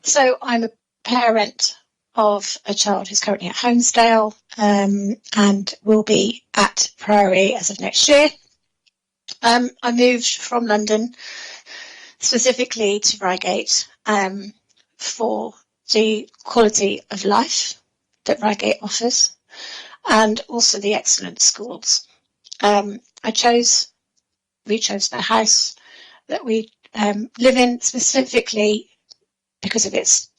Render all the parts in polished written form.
So I'm a parent of a child who's currently at Homesdale and will be at Priory as of next year. I moved from London specifically to Reigate for the quality of life that Reigate offers and also the excellent schools. We chose the house that we live in specifically because of its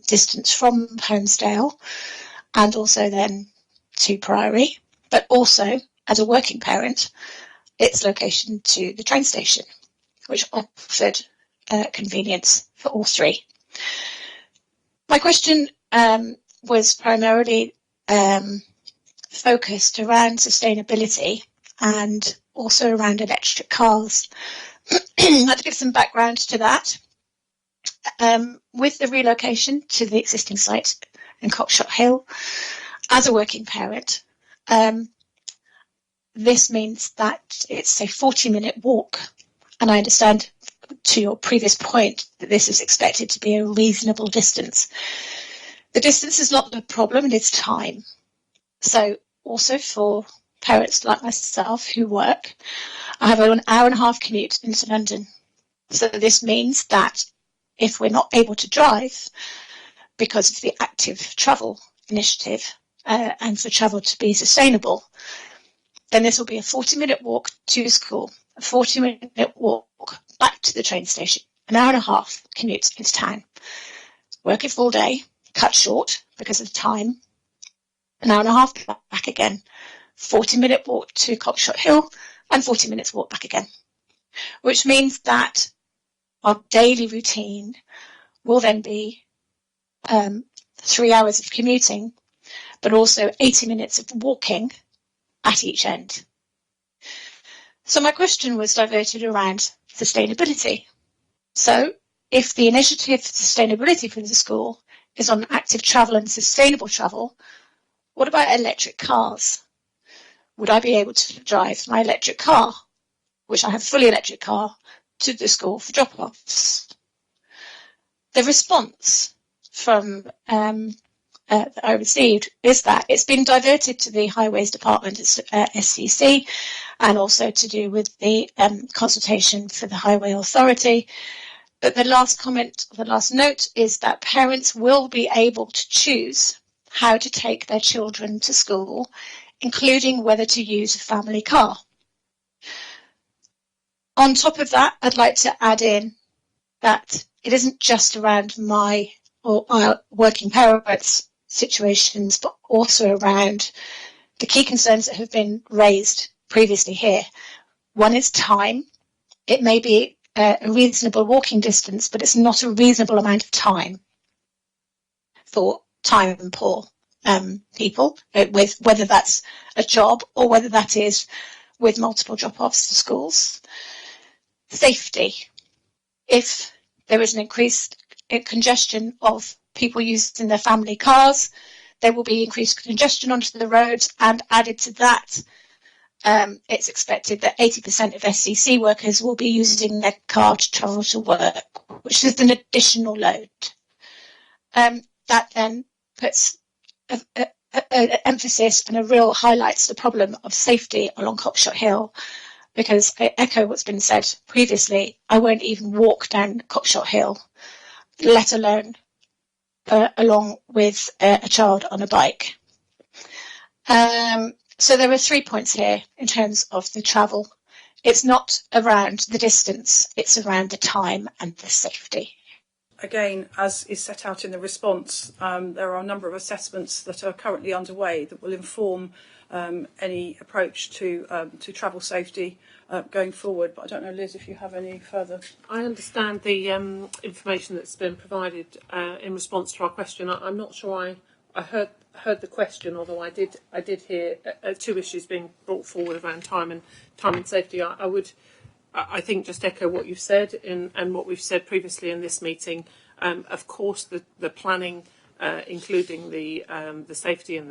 distance from Homesdale and also then to Priory, but also as a working parent, its location to the train station, which offered convenience for all three. My question was primarily focused around sustainability and also around electric cars. I'd like to give some background to that. With the relocation to the existing site in Cockshot Hill, as a working parent, this means that it's a 40-minute walk. And I understand, to your previous point, that this is expected to be a reasonable distance. The distance is not the problem, it's time. So also for parents like myself who work, I have an hour and a half commute into London. So this means that if we're not able to drive because of the active travel initiative and for travel to be sustainable, then this will be a 40-minute walk to school, a 40-minute walk back to the train station, an hour and a half commute into town, working full day, cut short because of time, an hour and a half back again, 40-minute walk to Cockshot Hill and 40 minutes walk back again, which means that our daily routine will then be 3 hours of commuting, but also 80 minutes of walking at each end. So my question was diverted around sustainability. So if the initiative for sustainability for the school is on active travel and sustainable travel, what about electric cars? Would I be able to drive my electric car, which I have a fully electric car, to the school for drop-offs? The response from that I received is that it's been diverted to the Highways Department, SCC, and also to do with the consultation for the Highway Authority. But the last comment, the last note, is that parents will be able to choose how to take their children to school, including whether to use a family car. On top of that, I'd like to add in that it isn't just around my or our working parents' situations, but also around the key concerns that have been raised previously here. One is time. It may be a reasonable walking distance, but it's not a reasonable amount of time for time poor people, with whether that's a job or whether that is with multiple drop-offs to schools. Safety. If there is an increased congestion of people using their family cars, there will be increased congestion onto the roads, and added to that, it's expected that 80% of SCC workers will be using their car to travel to work, which is an additional load. That then puts an emphasis and a real highlights the problem of safety along Cockshot Hill, because I echo what's been said previously. I won't even walk down Cockshot Hill, let alone along with a child on a bike. So there are 3 points here in terms of the travel. It's not around the distance, it's around the time and the safety. Again, as is set out in the response, there are a number of assessments that are currently underway that will inform any approach to travel safety going forward. But I don't know, Liz, if you have any further. I understand the information that's been provided in response to our question. I'm not sure I heard the question, although I did hear two issues being brought forward around time and safety. I think just echo what you've said and what we've said previously in this meeting. Of course, the planning, including the safety and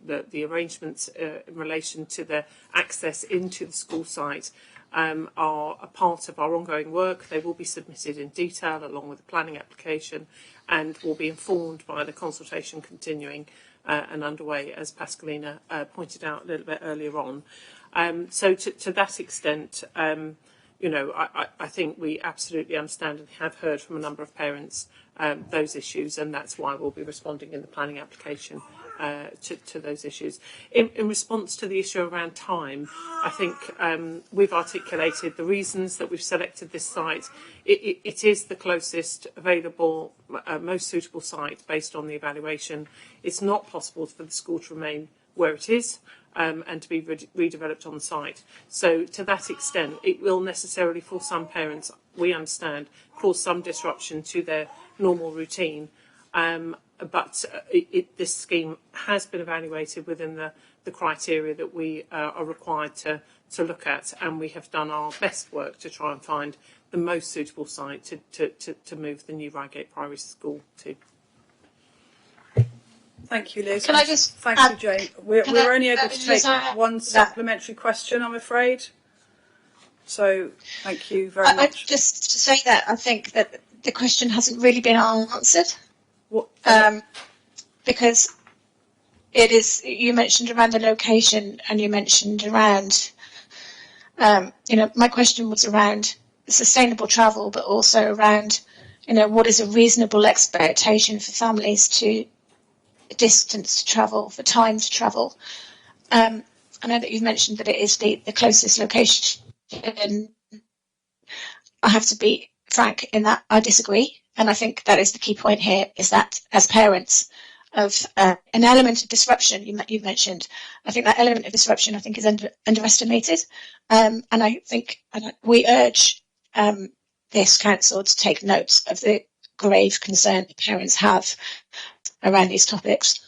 the arrangements in relation to the access into the school site, are a part of our ongoing work. They will be submitted in detail along with the planning application, and will be informed by the consultation continuing and underway, as Pascalina pointed out a little bit earlier on. So to that extent, I think we absolutely understand and have heard from a number of parents those issues, and that's why we'll be responding in the planning application to those issues. In response to the issue around time, I think we've articulated the reasons that we've selected this site. It is the closest available, most suitable site based on the evaluation. It's not possible for the school to remain where it is and to be redeveloped on the site. So to that extent, it will necessarily, for some parents, we understand, cause some disruption to their normal routine. But this scheme has been evaluated within the criteria that we are required to look at, and we have done our best work to try and find the most suitable site to move the new Reigate Priory School to. Thank you, Liz. Can I just Thank you, Jane. We're only able to take one supplementary question, I'm afraid. So thank you very much. Just to say that I think that the question hasn't really been answered. What, because it is, you mentioned around the location and you mentioned around, my question was around sustainable travel, but also around, what is a reasonable expectation for families to distance to travel, for time to travel. I know that you've mentioned that it is the closest location. I have to be frank in that I disagree. And I think that is the key point here, is that as parents of an element of disruption you've mentioned, I think that element of disruption is underestimated. And I think we urge this council to take note of the grave concern that parents have around these topics.